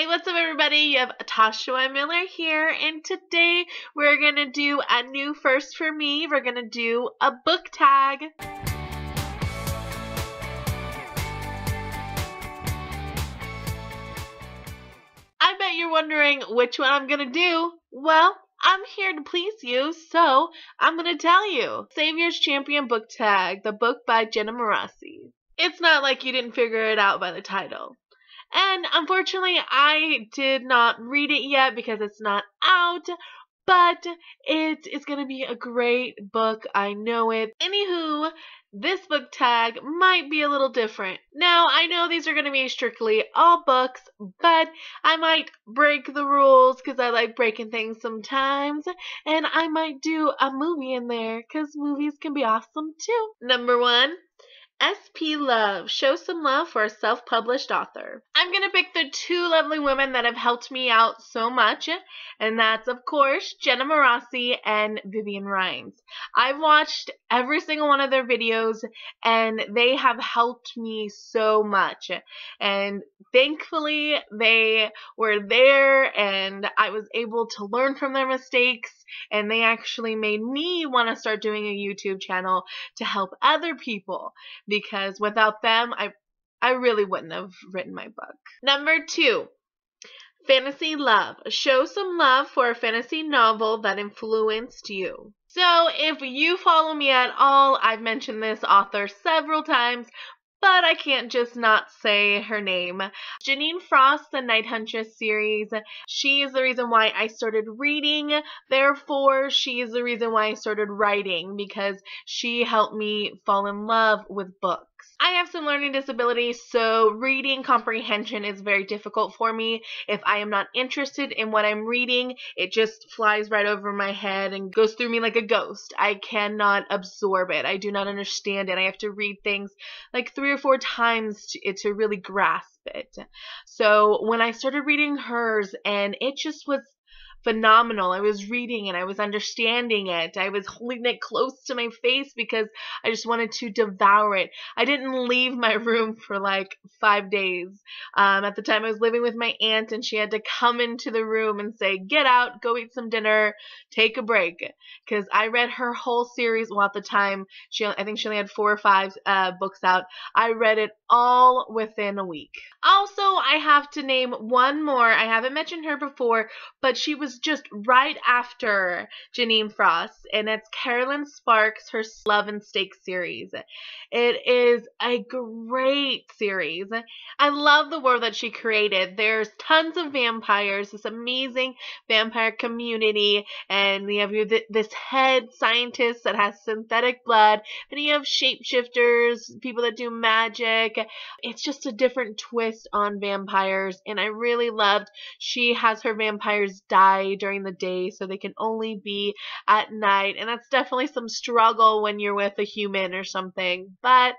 Hey, what's up everybody? You have Tasha Miller here, and today we're going to do a new first for me. We're going to do a book tag. I bet you're wondering which one I'm going to do. Well, I'm here to please you, so I'm going to tell you. Savior's Champion book tag, the book by Jenna Morassi. It's not like you didn't figure it out by the title. And unfortunately, I did not read it yet because it's not out, but it is going to be a great book. I know it. Anywho, this book tag might be a little different. Now, I know these are going to be strictly all books, but I might break the rules because I like breaking things sometimes, and I might do a movie in there because movies can be awesome too. Number 1. ESPY Love. Show some love for a self-published author. I'm going to pick the two lovely women that have helped me out so much, and that's, of course, Jenna Morassi and Vivian Rines. I've watched every single one of their videos, and they have helped me so much. And thankfully, they were there, and I was able to learn from their mistakes, and they actually made me want to start doing a YouTube channel to help other people. Because without them, I really wouldn't have written my book. Number 2, Fantasy Love. Show some love for a fantasy novel that influenced you. So if you follow me at all, I've mentioned this author several times, but I can't just not say her name. Janine Frost, the Night Huntress series. She is the reason why I started reading. Therefore, she is the reason why I started writing, because she helped me fall in love with books. I have some learning disabilities, so reading comprehension is very difficult for me. If I am not interested in what I'm reading, it just flies right over my head and goes through me like a ghost. I cannot absorb it. I do not understand it. I have to read things like 3 or 4 times to really grasp it. So when I started reading hers, and it just was phenomenal. I was reading and I was understanding it. I was holding it close to my face because I just wanted to devour it. I didn't leave my room for like 5 days. At the time I was living with my aunt, and she had to come into the room and say, get out, go eat some dinner, take a break. Because I read her whole series. Well, at the time, I think she only had 4 or 5 books out. I read it all within a week. Also, I have to name one more. I haven't mentioned her before, but she was just right after Janine Frost, and it's Carolyn Sparks, her Love and Stake series. It is a great series. I love the world that she created. There's tons of vampires, this amazing vampire community, and you have this head scientist that has synthetic blood, then you have shapeshifters, people that do magic. It's just a different twist on vampires, and I really loved she has her vampires die during the day so they can only be at night, and that's definitely some struggle when you're with a human or something, but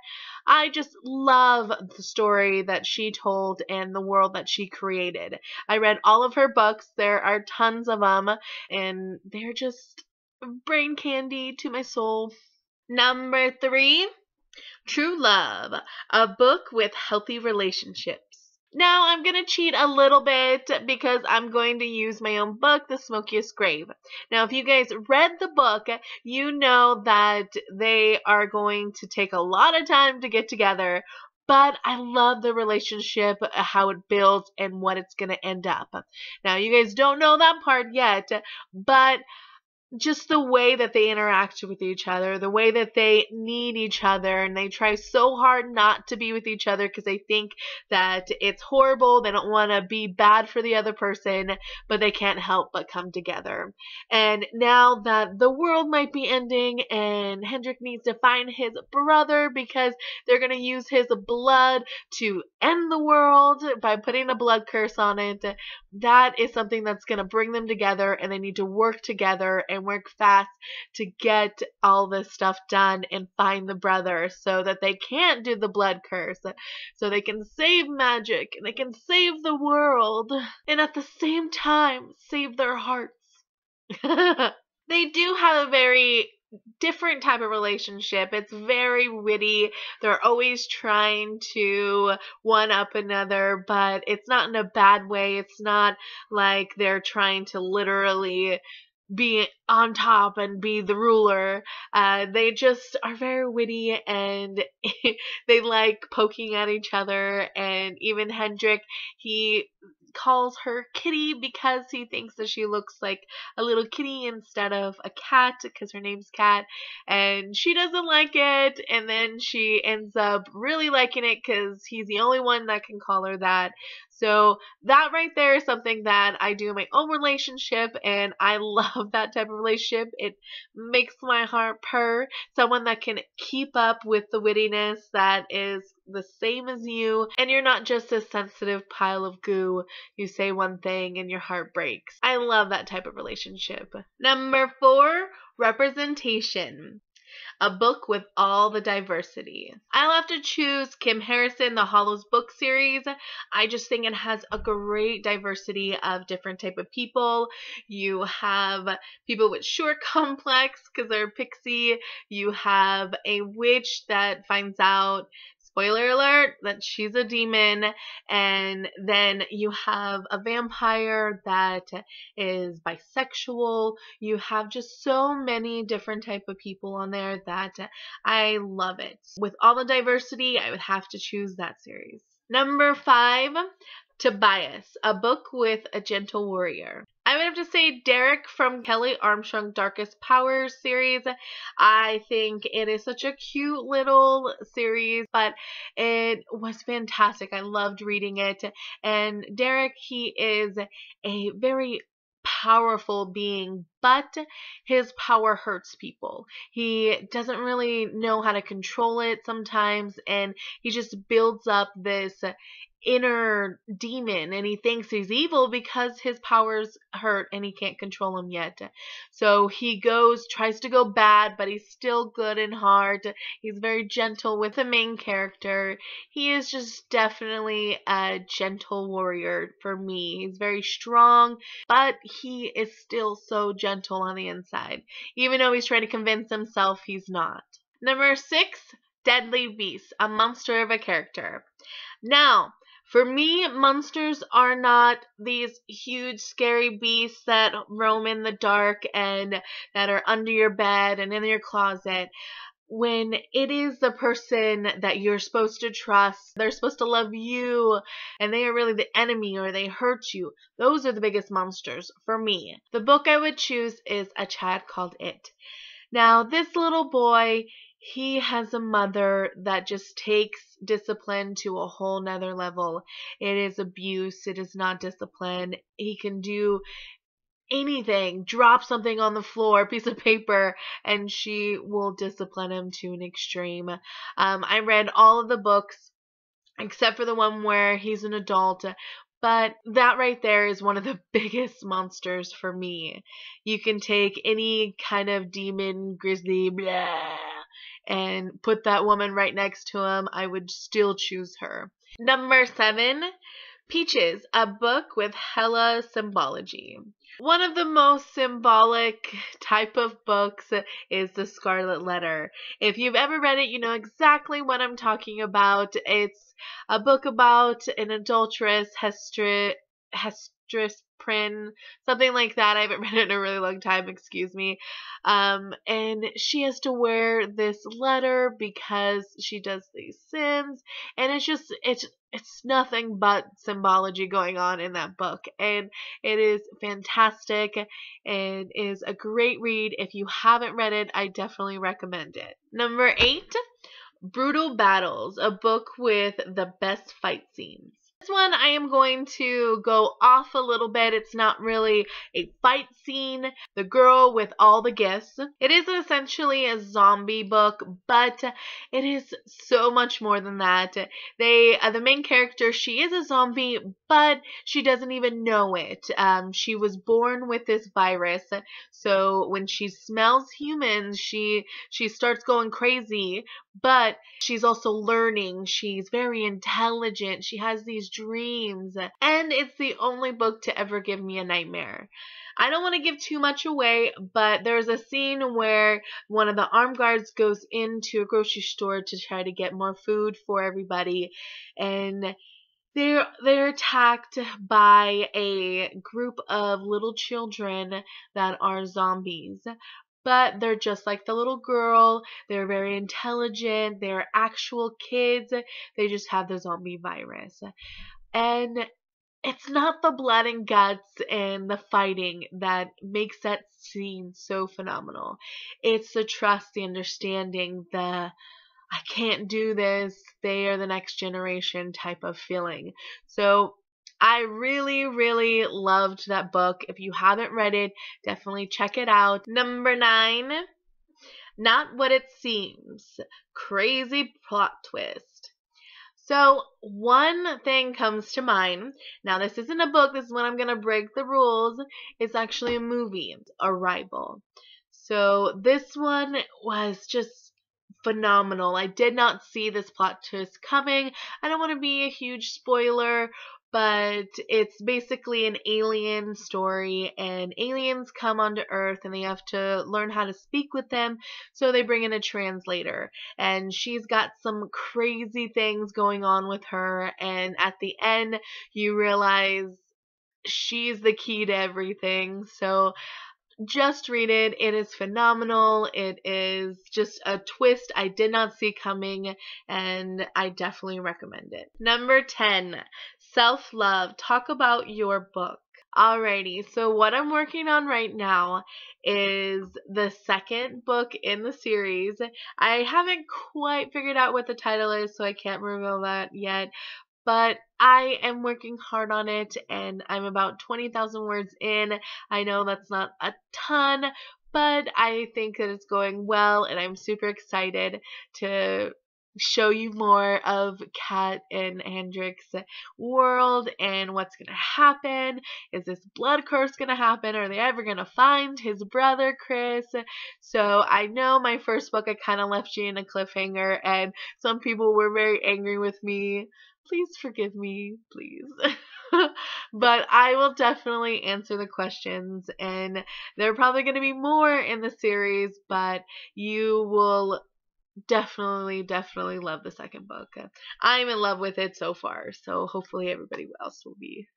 I just love the story that she told and the world that she created. I read all of her books. There are tons of them, and they're just brain candy to my soul. Number 3, True Love, a book with healthy relationships. Now, I'm going to cheat a little bit because I'm going to use my own book, The Smokiest Grave. Now, if you guys read the book, you know that they are going to take a lot of time to get together, but I love the relationship, how it builds, and what it's going to end up. Now, you guys don't know that part yet, but just the way that they interact with each other, the way that they need each other, and they try so hard not to be with each other because they think that it's horrible. They don't want to be bad for the other person, but they can't help but come together. And now that the world might be ending and Hendrik needs to find his brother because they're going to use his blood to end the world by putting a blood curse on it, that is something that's going to bring them together, and they need to work together and work fast to get all this stuff done and find the brother so that they can't do the blood curse, so they can save magic and they can save the world, and at the same time save their hearts. They do have a very different type of relationship. It's very witty. They're always trying to one up another, but it's not in a bad way. It's not like they're trying to literally be on top and be the ruler. They just are very witty, and they like poking at each other. And even Hendrik, he calls her Kitty because he thinks that she looks like a little kitty instead of a cat, because her name's Cat, and she doesn't like it, and then she ends up really liking it because he's the only one that can call her that. So that right there is something that I do in my own relationship, and I love that type of relationship. It makes my heart purr. Someone that can keep up with the wittiness, that is the same as you, and you're not just a sensitive pile of goo. You say one thing and your heart breaks. I love that type of relationship. Number 4, representation. A book with all the diversity. I'll have to choose Kim Harrison, The Hollows book series. I just think it has a great diversity of different type of people. You have people with short complex because they're a pixie. You have a witch that finds out, spoiler alert, that she's a demon. And then you have a vampire that is bisexual. You have just so many different type of people on there that I love it. With all the diversity, I would have to choose that series. Number 5, Tobias, a book with a gentle warrior. I would have to say Derek from Kelly Armstrong's Darkest Powers series. I think it is such a cute little series, but it was fantastic. I loved reading it. And Derek, he is a very powerful being, but his power hurts people. He doesn't really know how to control it sometimes, and he just builds up this inner demon, and he thinks he's evil because his powers hurt and he can't control them yet. So he tries to go bad, but he's still good in heart. He's very gentle with the main character. He is just definitely a gentle warrior for me. He's very strong, but he is still so gentle on the inside, even though he's trying to convince himself he's not. Number 6, Deadly Beast, a monster of a character. Now, for me, monsters are not these huge scary beasts that roam in the dark and that are under your bed and in your closet. When it is the person that you're supposed to trust, they're supposed to love you, and they are really the enemy or they hurt you, those are the biggest monsters for me. The book I would choose is A Child Called It. Now, this little boy, he has a mother that just takes discipline to a whole nother level. It is abuse. It is not discipline. He can do anything, drop something on the floor, a piece of paper, and she will discipline him to an extreme. I read all of the books except for the one where he's an adult. But that right there is one of the biggest monsters for me. You can take any kind of demon, grizzly, blah, and put that woman right next to him. I would still choose her. Number 7, Peaches, a book with hella symbology. One of the most symbolic type of books is the Scarlet Letter. If you've ever read it, you know exactly what I'm talking about. It's a book about an adulteress, Hestress Prynne, something like that. I haven't read it in a really long time, excuse me. And she has to wear this letter because she does these sins, and it's nothing but symbology going on in that book, and it is fantastic and is a great read. If you haven't read it, I definitely recommend it. Number 8, Brutal Battles, a book with the best fight scenes. This one I am going to go off a little bit. It's not really a fight scene. The Girl with All the Gifts. It is essentially a zombie book, but it is so much more than that. The main character, she is a zombie, but she doesn't even know it. She was born with this virus, so when she smells humans, she starts going crazy, but she's also learning. She's very intelligent. She has these dreams, and it's the only book to ever give me a nightmare. I don't want to give too much away, but there's a scene where one of the armed guards goes into a grocery store to try to get more food for everybody, and they're attacked by a group of little children that are zombies. But they're just like the little girl. They're very intelligent. They're actual kids. They just have the zombie virus. And it's not the blood and guts and the fighting that makes that scene so phenomenal. It's the trust, the understanding, the I can't do this, they are the next generation type of feeling. So I really, really loved that book. If you haven't read it, definitely check it out. Number 9, Not What It Seems. Crazy plot twist. So one thing comes to mind. Now this isn't a book, this is when I'm going to break the rules. It's actually a movie, Arrival. So this one was just phenomenal. I did not see this plot twist coming. I don't want to be a huge spoiler, but it's basically an alien story, and aliens come onto Earth and they have to learn how to speak with them, so they bring in a translator, and she's got some crazy things going on with her, and at the end you realize she's the key to everything. So just read it. It is phenomenal. It is just a twist I did not see coming, and I definitely recommend it. Number 10, Self-Love. Talk about your book. Alrighty, so what I'm working on right now is the second book in the series. I haven't quite figured out what the title is, so I can't reveal that yet. But I am working hard on it, and I'm about 20,000 words in. I know that's not a ton, but I think that it's going well, and I'm super excited to show you more of Kat and Hendrik's world and what's going to happen. Is this blood curse going to happen? Are they ever going to find his brother, Chris? So I know my first book, I kind of left you in a cliffhanger, and some people were very angry with me. Please forgive me, please. But I will definitely answer the questions, and there are probably going to be more in the series, but you will definitely love the second book. I'm in love with it so far, so hopefully everybody else will be.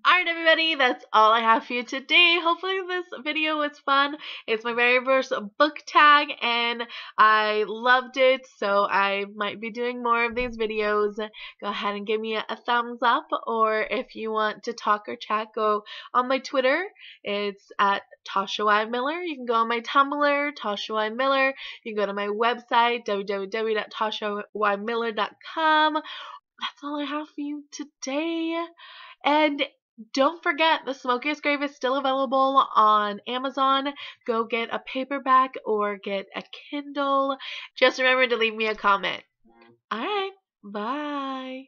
Alright everybody, that's all I have for you today. Hopefully this video was fun. It's my very first book tag and I loved it, so I might be doing more of these videos. Go ahead and give me a thumbs up, or if you want to talk or chat, go on my Twitter. It's at Tasha Y. Miller. You can go on my Tumblr, Tasha Y. Miller. You can go to my website, www.tashaymiller.com. That's all I have for you today. And don't forget, The Smokiest Grave is still available on Amazon. Go get a paperback or get a Kindle. Just remember to leave me a comment. Alright, bye.